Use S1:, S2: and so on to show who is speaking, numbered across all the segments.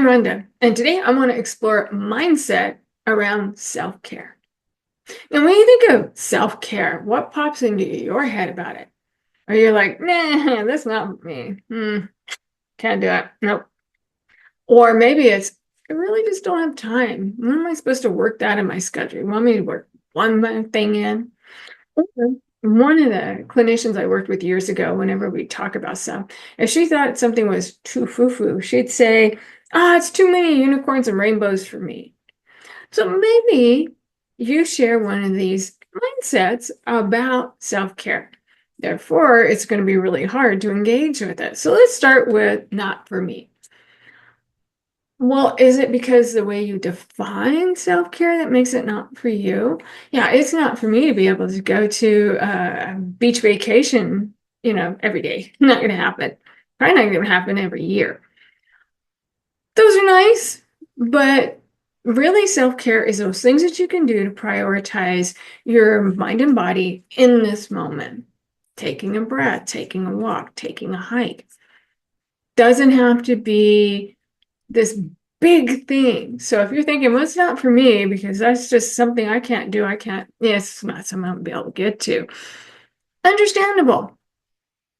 S1: I'm Rhonda, and today I want to explore mindset around self-care. Now, when you think of self-care, what pops into your head about it? Are you like, nah, that's not me. Can't do it. Nope. Or maybe it's, I really just don't have time. When am I supposed to work that in my schedule? You want me to work one more thing in? Okay. One of the clinicians I worked with years ago, whenever we talk about stuff, if she thought something was too foo-foo, she'd say, it's too many unicorns and rainbows for me. So maybe you share one of these mindsets about self-care. Therefore, it's going to be really hard to engage with it. So let's start with not for me. Well, is it because the way you define self-care that makes it not for you? Yeah, it's not for me to be able to go to a beach vacation, every day. Not going to happen. Probably not going to happen every year. Those are nice, but really self-care is those things that you can do to prioritize your mind and body in this moment. Taking a breath, taking a walk, taking a hike. Doesn't have to be this big thing. So if you're thinking, well, it's not for me because that's just something I can't do, it's not something I'll be able to get to. Understandable.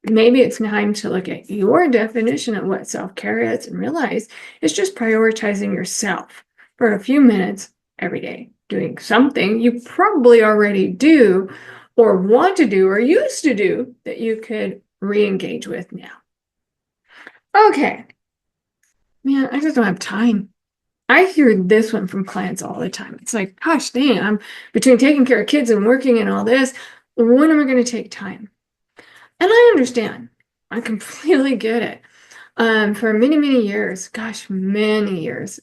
S1: Maybe it's time to look at your definition of what self-care is and realize it's just prioritizing yourself for a few minutes every day, doing something you probably already do or want to do or used to do that you could re-engage with now. Okay, man, I just don't have time. I hear this one from clients all the time. It's like, gosh dang, I'm between taking care of kids and working and all this. When am I going to take time? And I understand. I completely get it. For many, many years, gosh, many years,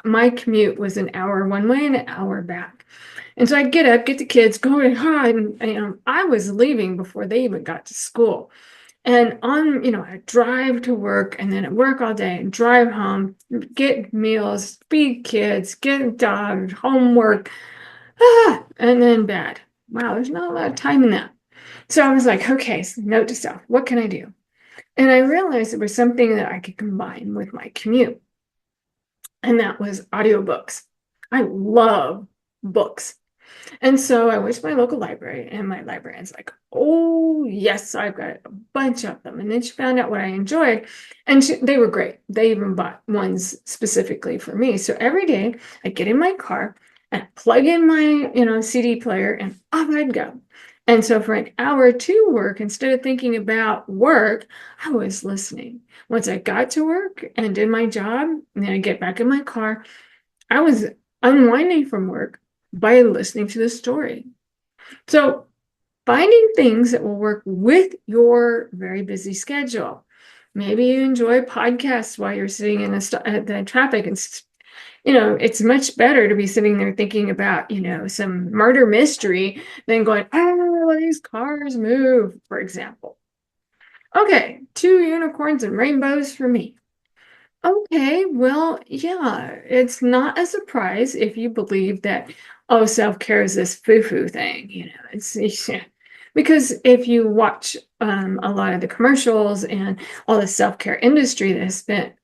S1: my commute was an hour one way and an hour back. And so I'd get up, get the kids, go to hide, and I was leaving before they even got to school. And I drive to work and then at work all day and drive home, get meals, feed kids, get dog, homework, and then bed. Wow, there's not a lot of time in that. So I was like, okay, so note to self, what can I do? And I realized it was something that I could combine with my commute, and that was audiobooks. I love books. And so I went to my local library, and my librarian's like, oh, yes, I've got a bunch of them. And then she found out what I enjoyed, and they were great. They even bought ones specifically for me. So every day I get in my car and plug in my, CD player, and off I'd go. And so for an hour to work, instead of thinking about work, I was listening. Once I got to work and did my job, and then I get back in my car, I was unwinding from work by listening to the story. So finding things that will work with your very busy schedule. Maybe you enjoy podcasts while you're sitting in the traffic, and it's much better to be sitting there thinking about some murder mystery than going, oh, these cars move, for example. Okay, two unicorns and rainbows for me. Okay, well, yeah, it's not a surprise if you believe that, oh, self-care is this foo-foo thing, yeah. Because if you watch a lot of the commercials and all the self-care industry that has spent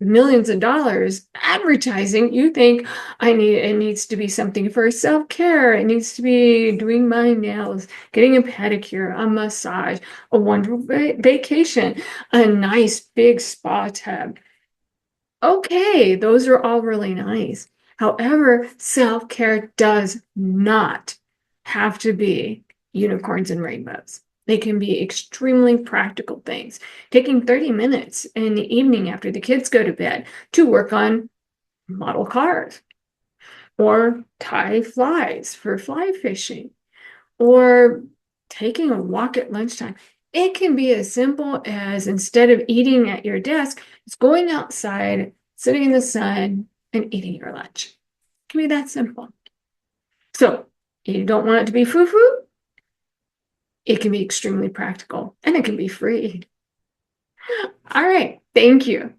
S1: millions of dollars advertising, you think it needs to be something for self-care. It needs to be doing my nails, getting a pedicure, a massage, a wonderful vacation, a nice big spa tub. Okay, those are all really nice. However, self-care does not have to be unicorns and rainbows. They can be extremely practical things. Taking 30 minutes in the evening after the kids go to bed to work on model cars or tie flies for fly fishing or taking a walk at lunchtime. It can be as simple as, instead of eating at your desk, it's going outside, sitting in the sun, and eating your lunch. It can be that simple. So you don't want it to be foo-foo. It can be extremely practical, and it can be free. All right. Thank you.